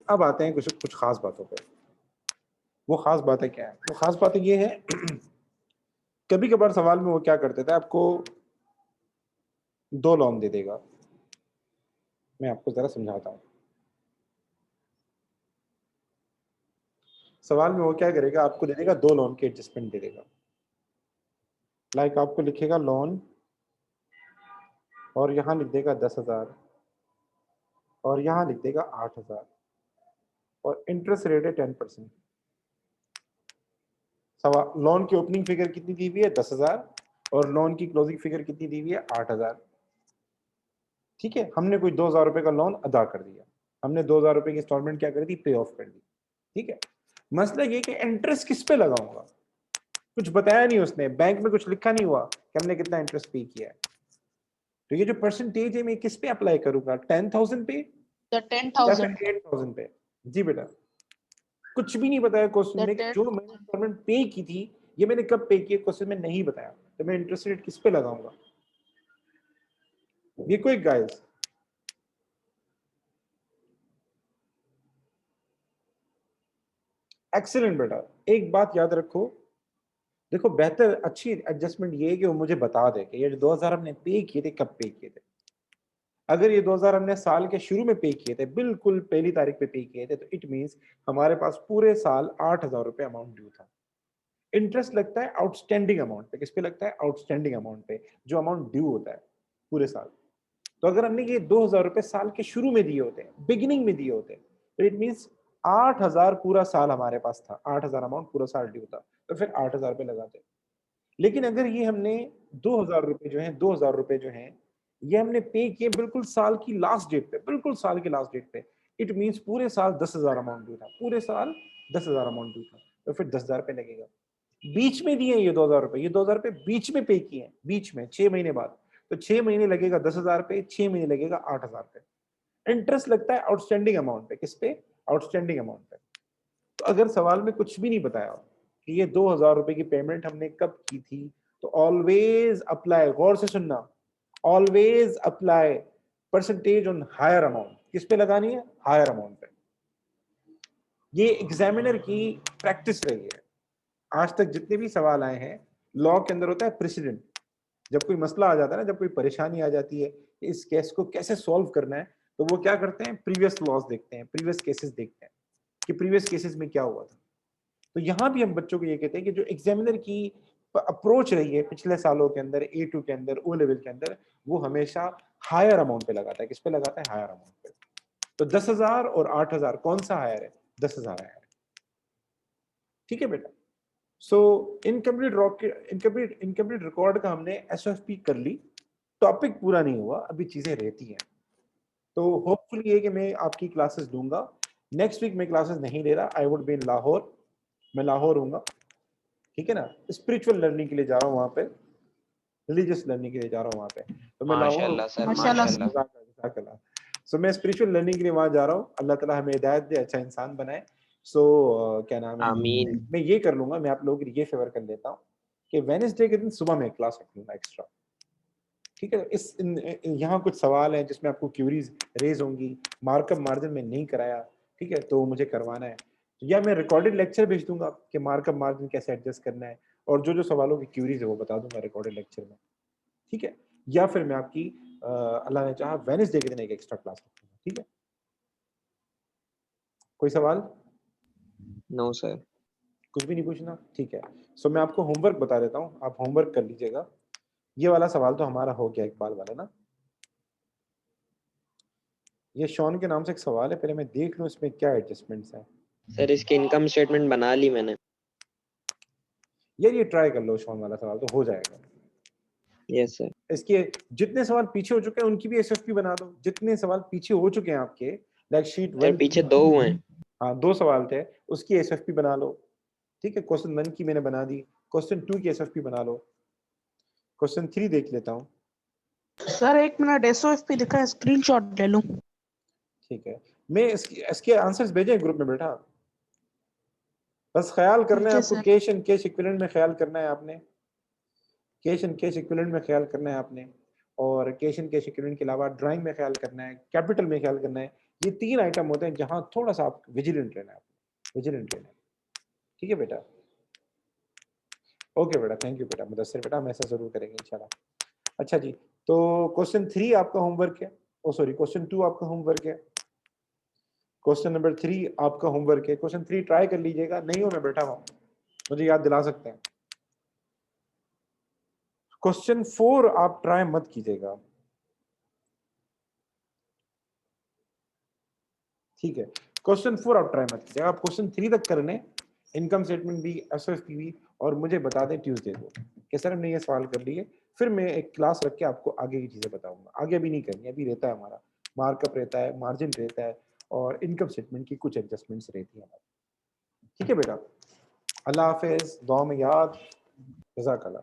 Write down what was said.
अब आते हैं कुछ कुछ खास बातों पे। वो खास बातें क्या है? वो खास बातें ये है कभी कभार सवाल में वो क्या कर देता है, आपको 2 लोन दे देगा। मैं आपको जरा समझाता हूँ। सवाल में वो क्या करेगा, आपको दे देगा 2 लोन की एडजस्टमेंट दे देगा। लाइक आपको लिखेगा लोन और यहाँ लिख देगा 10,000 और यहाँ लिख देगा 8,000 और इंटरेस्ट रेट है 10%। सवाल लोन की ओपनिंग फिगर कितनी दी हुई है? 10,000 और लोन की क्लोजिंग फिगर कितनी दी हुई है? 8,000। ठीक है, हमने कोई 2,000 रुपए का लोन अदा कर दिया, हमने 2,000 रुपए की इंस्टॉलमेंट क्या कर दी? पे ऑफ कर दी। ठीक है, मसला ये कि इंटरेस्ट किस पे लगाऊंगा? कुछ बताया नहीं उसने, बैंक में कुछ लिखा नहीं हुआ कि हमने कितना इंटरेस्ट पे किया है। तो ये जो परसेंटेज है मैं किस पे अप्लाई करूंगा? 10,000 पे The या फिर 10,000. 8,000 पे? जी बेटा, कुछ भी नहीं बताया क्वेश्चन The में कि 10. जो मैंने इंस्टॉलमेंट पे की थी ये मैंने कब पे की, क्वेश्चन में नहीं बताया। तो मैं इंटरेस्ट रेट किस पे लगाऊंगा? ये कोई गाइस एक्सीलेंट बेटा। एक बात याद रखो, देखो बेहतर अच्छी एडजस्टमेंट ये है कि वो मुझे बता दे कि ये 2,000 हमने पे किए थे, कब पे किए थे। अगर ये 2,000 हमने साल के शुरू में पे किए थे, बिल्कुल पहली तारीख पे किए थे, तो इट मींस हमारे पास पूरे साल 8,000 रुपए अमाउंट ड्यू था। इंटरेस्ट लगता है आउटस्टैंडिंग अमाउंट पे। किस पे लगता है? आउटस्टैंडिंग अमाउंट पे, जो अमाउंट ड्यू होता है पूरे साल। तो अगर हमने ये 2,000 रुपए साल के शुरू में दिए होते, बिगिनिंग में दिए होते, तो इट मींस 8,000 पूरा साल हमारे पास था, 8,000 अमाउंट पूरा साल ड्यू था, तो फिर 8,000 रुपए लगाते। लेकिन अगर ये हमने 2,000 रुपए जो है 2,000 रुपए जो है ये हमने पे किए बिल्कुल साल की लास्ट डेट पे, बिल्कुल साल की लास्ट डेट पे, इट मींस पूरे साल 10,000 अमाउंट ड्यू था, पूरे साल 10,000 अमाउंट ड्यू था, तो फिर 10,000 रुपए लगेगा। बीच में दिए ये 2,000 रुपए, ये 2,000 रुपए बीच में पे किए हैं, बीच में 6 महीने बाद, तो 6 महीने लगेगा 10,000 पे, 6 महीने लगेगा 8,000 पे। इंटरेस्ट लगता है आउटस्टैंडिंग अमाउंट पे। किस पे? आउटस्टैंडिंग अमाउंट पे। तो अगर सवाल में कुछ भी नहीं बताया कि ये 2,000 रुपए की पेमेंट हमने कब की थी, तो ऑलवेज अप्लाई, गौर से सुनना, always apply percentage on higher amount. किस पे लगानी है? हायर अमाउंट पे। ये एग्जामिनर की प्रैक्टिस रही है। आज तक जितने भी सवाल आए हैं, लॉ के अंदर होता है प्रेसिडेंट। जब कोई मसला आ जाता है ना, जब कोई परेशानी आ जाती है कि इस केस को कैसे सॉल्व करना है, तो वो क्या करते हैं? प्रीवियस लॉज देखते हैं, प्रीवियस केसेस देखते हैं कि प्रीवियस केसेस में क्या हुआ था। तो यहाँ भी हम बच्चों को ये कहते हैं कि जो एग्जामिनर की अप्रोच रही है पिछले सालों के अंदर, A2 के अंदर, O लेवल के अंदर, वो हमेशा हायर अमाउंट पे लगाता है। किस पे लगाता है? हायर अमाउंट पे। तो 10,000 और 8,000 कौन सा हायर है? 10,000 हायर है। ठीक है बेटा। सो इनकम्प्लीट रिकॉर्ड का हमने SFP कर ली। टॉपिक पूरा नहीं हुआ, अभी चीजें रहती हैं। तो होपफुली ये कि मैं आपकी क्लासेस लूंगा। नेक्स्ट वीक मैं क्लासेस नहीं ले रहा, I would be in Lahore. मैं लाहौर हूँगा, ठीक है ना। स्पिरिचुअल लर्निंग के लिए जा रहा हूँ वहाँ पे, रिलीजियस लर्निंग के लिए जा रहा हूँ वहाँ पे। तो मैं लाहौर हूँ। माशाल्लाह सर, माशाल्लाह सर. माशाल्लाह। जज़ाकल्लाह। सो मैं स्पिरिचुअल लर्निंग के लिए वहाँ जा रहा हूँ। अल्लाह ताला हमें हिदायत दे, अच्छा इंसान बनाए। सो क्या नाम है, आमीन। मैं ये कर लूंगा, मैं आप लोगों के लिए ये फेवर कर लेता हूँ कि वेडनेसडे के दिन सुबह में क्लास रख लूंगा एक्स्ट्रा। ठीक है, यहाँ कुछ सवाल हैं जिसमें आपको क्यूरीज रेज होंगी, मार्कअप मार्जिन में नहीं कराया, ठीक है, तो मुझे करवाना है। या मैं रिकॉर्डेड लेक्चर भेज दूंगा कि मार्कअप मार्जिन कैसे एडजस्ट करना है, और जो जो सवालों की क्यूरीज है वो बता दूंगा रिकॉर्डेड लेक्चर में। ठीक है, या फिर मैं आपकी अल्लाह ने चाहा वेडनेसडे के दिन एक एक्स्ट्रा क्लास रखूंगा। ठीक है, कोई सवाल? No sir. कुछ भी नहीं पूछना? ठीक है। सो मैं आपको होमवर्क बता देता हूँ, आप होमवर्क कर लीजिएगा। ये वाला सवाल तो हमारा हो गया, इकबाल वाला ना। ये शॉन के नाम से एक सवाल है, पहले मैं देख लूँ इसमें क्या एडजस्टमेंट्स हैं। सर इसकी इनकम स्टेटमेंट बना ली मैंने। यार ये ट्राई कर लो, शॉन वाला सवाल तो हो जाएगा। Yes sir. इसके जितने सवाल पीछे हो चुके हैं उनकी भी एसएफपी बना दो। जितने सवाल पीछे हो चुके हैं आपके, लाइक शीट सर 1, पीछे 2 हुए हैं। हाँ 2 सवाल थे, उसकी एसएफपी बना लो। ठीक है, क्वेश्चन 1 की मैंने बना दी, क्वेश्चन 2 की एसएफपी बना लो। क्वेश्चन 3 देख लेता हूँ। सर 1 मिनट, SOFP दिखा है, स्क्रीनशॉट ले लूं? ठीक है, मैं इसके आंसर्स भेजे ग्रुप में बेटा। बस ख्याल करना है ओके आपको, sir. Cash and cash equivalent में ख्याल करना है आपने, कैश एंड कैश इक्विवेलेंट में ख्याल करना है आपने, और कैश एंड कैश इक्विवेलेंट के अलावा ड्राइंग में ख्याल करना है, कैपिटल में ख्याल करना है, ये 3 आइटम होते हैं जहां थोड़ा सा आप विजिलेंट रहना है, विजिलेंट रहना है। ठीक है बेटा? ओके बेटा, थैंक यू बेटा मुदस्सिर बेटा, हम ऐसा जरूर करेंगे इंशाल्लाह। अच्छा जी, तो क्वेश्चन 3 आपका होमवर्क है, ओ सॉरी क्वेश्चन 2 आपका होमवर्क है, क्वेश्चन नंबर 3 आपका होमवर्क है। क्वेश्चन 3 ट्राई कर लीजिएगा, नहीं हो मैं बैठा हूँ, मुझे याद दिला सकते हैं। क्वेश्चन 4 आप ट्राई मत कीजिएगा, ठीक है? क्वेश्चन 4 आप ट्राई मत कीजिएगा, आप क्वेश्चन 3 तक कर लें, इनकम स्टेटमेंट भी, एसओएफपी भी, और मुझे बता दें ट्यूसडे को कि सर हमने ये सवाल कर लिए, फिर मैं एक क्लास रख के आपको आगे की चीजें बताऊंगा। आगे अभी नहीं करनी, अभी रहता है हमारा मार्कअप रहता है, मार्जिन रहता है, और इनकम स्टेटमेंट की कुछ एडजस्टमेंट्स रहती है हमारी। ठीक है बेटा, अल्लाह हाफिज, दुआ में याद, जज़ाकल्लाह।